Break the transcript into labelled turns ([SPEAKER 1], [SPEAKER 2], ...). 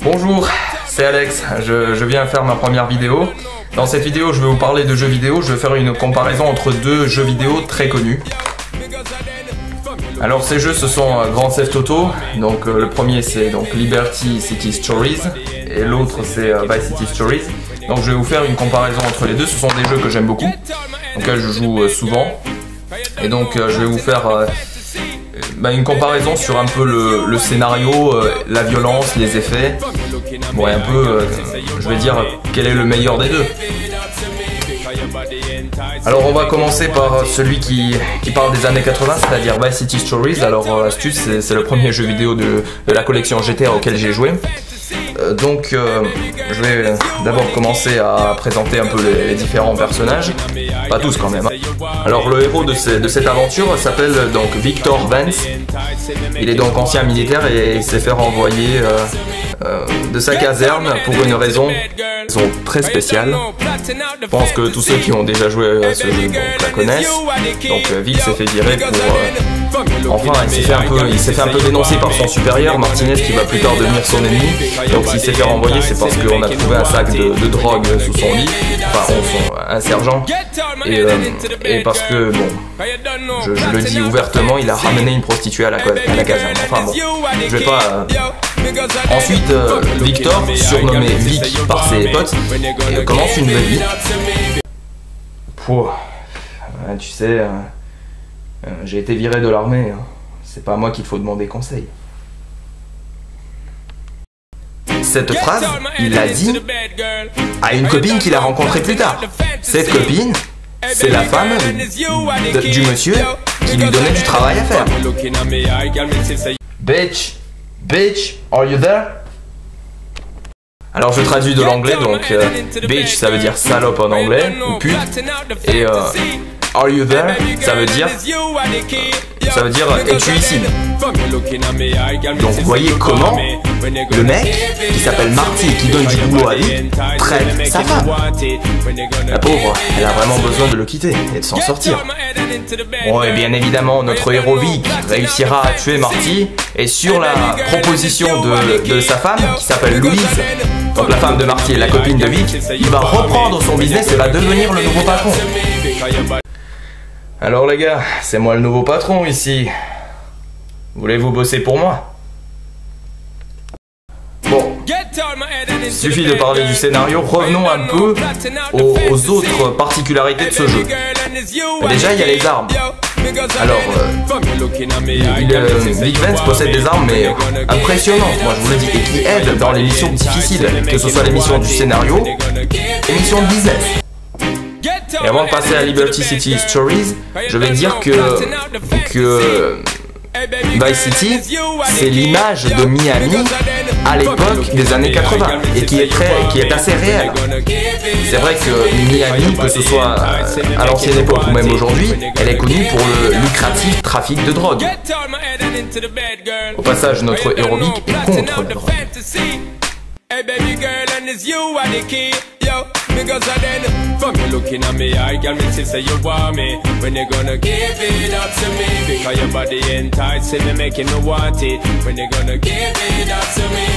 [SPEAKER 1] Bonjour, c'est Alex, je viens faire ma première vidéo. Dans cette vidéo, je vais vous parler de jeux vidéo. Je vais faire une comparaison entre deux jeux vidéo très connus. Alors ces jeux, ce sont Grand Theft Auto. Donc le premier c'est donc Liberty City Stories et l'autre c'est Vice City Stories. Donc je vais vous faire une comparaison entre les deux. Ce sont des jeux que j'aime beaucoup, auxquels je joue souvent. Et donc je vais vous faire une comparaison sur un peu le scénario, la violence, les effets. Bon, et un peu, je vais dire quel est le meilleur des deux. Alors on va commencer par celui qui parle des années 80, c'est-à-dire Vice City Stories. Alors astuce, c'est le premier jeu vidéo de la collection GTA auquel j'ai joué. Donc je vais d'abord commencer à présenter un peu les différents personnages, pas tous quand même. Alors le héros de cette aventure s'appelle donc Victor Vance. Il est donc ancien militaire et il s'est fait renvoyer de sa caserne pour une raison très spéciale. Je pense que tous ceux qui ont déjà joué à ce jeu la connaissent. Donc Vic s'est fait virer pour... enfin, il s'est fait un peu dénoncer par son supérieur, Martinez, qui va plus tard devenir son ennemi. Donc s'il s'est fait renvoyer, c'est parce qu'on a trouvé un sac de drogue sous son lit, enfin un sergent, et parce que, bon, je le dis ouvertement, il a ramené une prostituée à la caserne. Enfin bon, je vais pas... Ensuite, Victor, surnommé Vic par ses potes, commence une nouvelle vie. Pouh, tu sais, j'ai été viré de l'armée, hein. C'est pas à moi qu'il faut demander conseil. Cette phrase, il l'a dit à une copine qu'il a rencontrée plus tard. Cette copine, c'est la femme du monsieur qui lui donnait du travail à faire. Bitch, are you there? Alors je traduis de l'anglais, donc bitch ça veut dire salope en anglais, ou pute, et are you there ça veut dire es-tu ici? Donc vous voyez comment le mec qui s'appelle Marty et qui donne du boulot à Vic traite sa femme. La pauvre, elle a vraiment besoin de le quitter et de s'en sortir. Bon, et bien évidemment notre héros Vic réussira à tuer Marty, et sur la proposition de sa femme qui s'appelle Louise, donc la femme de Marty et la copine de Vic, il va reprendre son business et va devenir le nouveau patron. Alors les gars, c'est moi le nouveau patron ici. Voulez-vous bosser pour moi? Bon, suffit de parler du scénario, revenons un peu aux autres particularités de ce jeu. Déjà, il y a les armes. Alors, Vic Vance possède des armes, mais impressionnantes, moi je vous le dis, et qui aident dans les missions difficiles, que ce soit les missions du scénario et les missions de business. Et avant de passer à Liberty City Stories, je vais dire que Vice City, c'est l'image de Miami à l'époque des années 80 et qui est assez réelle. C'est vrai que Miami, que ce soit à l'ancienne époque ou même aujourd'hui, elle est connue pour le lucratif trafic de drogue. Au passage, notre héros Vic est contre la drogue. Hey baby girl, and it's you are the key, yo. Because then, from you looking at me, I can make say you want me. When you gonna give it up to me? Because your body enticing me, making me want it. When you gonna give it up to me?